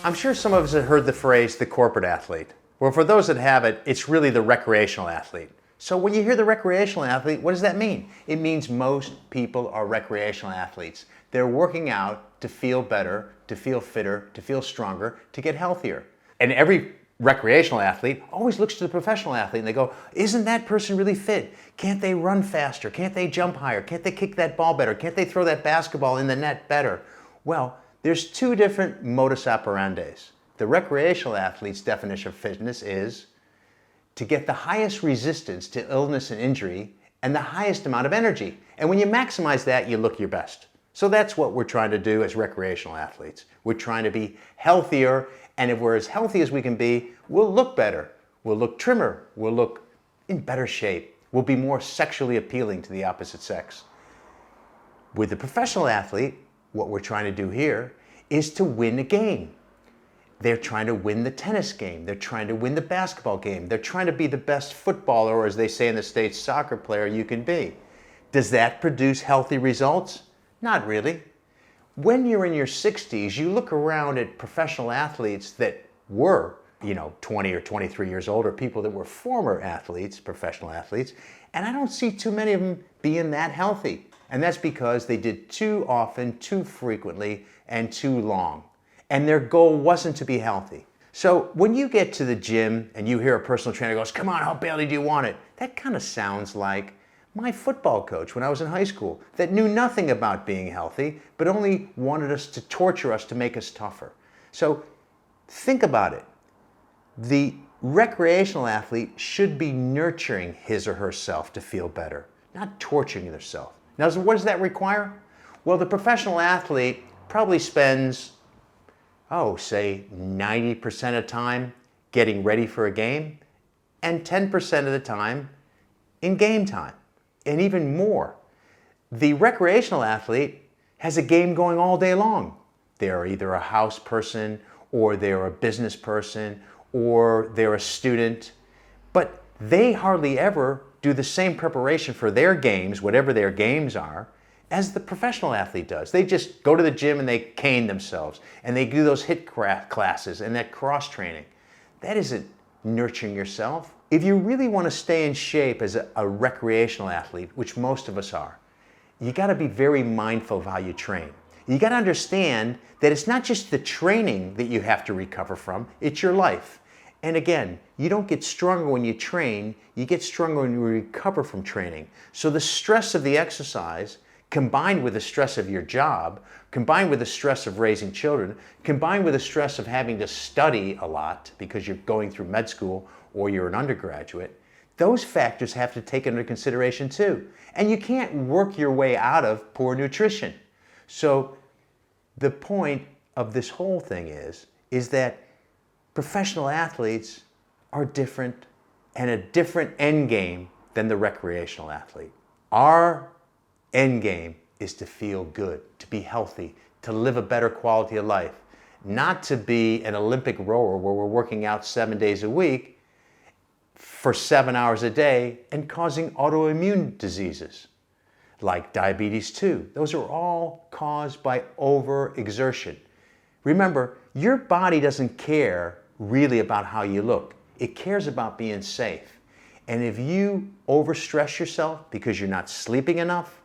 I'm sure some of us have heard the phrase, the corporate athlete. Well, for those that haven't, it's really the recreational athlete. So when you hear the recreational athlete, what does that mean? It means most people are recreational athletes. They're working out to feel better, to feel fitter, to feel stronger, to get healthier. And every recreational athlete always looks to the professional athlete and they go, isn't that person really fit? Can't they run faster? Can't they jump higher? Can't they kick that ball better? Can't they throw that basketball in the net better? Well, there's two different modus operandis. The recreational athlete's definition of fitness is to get the highest resistance to illness and injury and the highest amount of energy. And when you maximize that, you look your best. So that's what we're trying to do as recreational athletes. We're trying to be healthier, and if we're as healthy as we can be, we'll look better. We'll look trimmer. We'll look in better shape. We'll be more sexually appealing to the opposite sex. With the professional athlete, what we're trying to do here is to win a game. They're trying to win the tennis game. They're trying to win the basketball game. They're trying to be the best footballer, or as they say in the States, soccer player you can be. Does that produce healthy results? Not really. When you're in your 60s, you look around at professional athletes that were, 20 or 23 years old, or people that were former athletes, professional athletes, and I don't see too many of them being that healthy. And that's because they did too often, too frequently, and too long. And their goal wasn't to be healthy. So when you get to the gym and you hear a personal trainer goes, come on, how badly do you want it? That kind of sounds like my football coach when I was in high school that knew nothing about being healthy, but only wanted us to torture us to make us tougher. So think about it. The recreational athlete should be nurturing his or herself to feel better, not torturing themselves. Now, what does that require? Well, the professional athlete probably spends, say 90% of the time getting ready for a game and 10% of the time in game time, and even more. The recreational athlete has a game going all day long. They're either a house person, or they're a business person, or they're a student, but they hardly ever do the same preparation for their games, whatever their games are, as the professional athlete does. They just go to the gym and they cane themselves, and they do those HIIT classes and that cross training. That isn't nurturing yourself. If you really want to stay in shape as a recreational athlete, which most of us are, you got to be very mindful of how you train. You got to understand that it's not just the training that you have to recover from, it's your life. And again, you don't get stronger when you train, you get stronger when you recover from training. So the stress of the exercise, combined with the stress of your job, combined with the stress of raising children, combined with the stress of having to study a lot because you're going through med school or you're an undergraduate, those factors have to take into consideration too. And you can't work your way out of poor nutrition. So the point of this whole thing is that professional athletes are different and a different end game than the recreational athlete. Our end game is to feel good, to be healthy, to live a better quality of life, not to be an Olympic rower where we're working out 7 days a week for 7 hours a day and causing autoimmune diseases like diabetes 2. Those are all caused by overexertion. Remember, your body doesn't care really about how you look. It cares about being safe. And if you overstress yourself because you're not sleeping enough,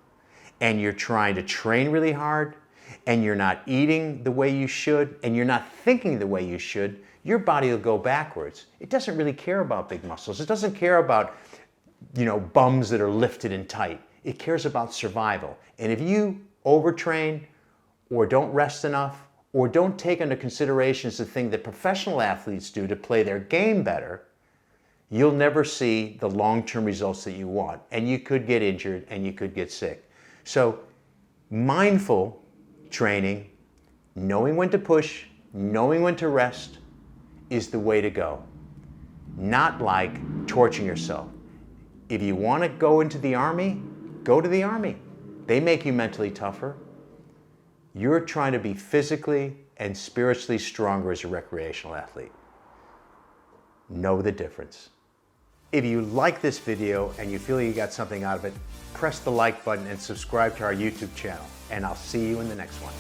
and you're trying to train really hard, and you're not eating the way you should, and you're not thinking the way you should, your body will go backwards. It doesn't really care about big muscles. It doesn't care about, bums that are lifted and tight. It cares about survival. And if you overtrain, or don't rest enough, or don't take into consideration the thing that professional athletes do to play their game better, you'll never see the long-term results that you want. And you could get injured and you could get sick. So mindful training, knowing when to push, knowing when to rest, is the way to go. Not like torturing yourself. If you want to go into the Army, go to the Army. They make you mentally tougher. You're trying to be physically and spiritually stronger as a recreational athlete. Know the difference. If you like this video and you feel you got something out of it, press the like button and subscribe to our YouTube channel, and I'll see you in the next one.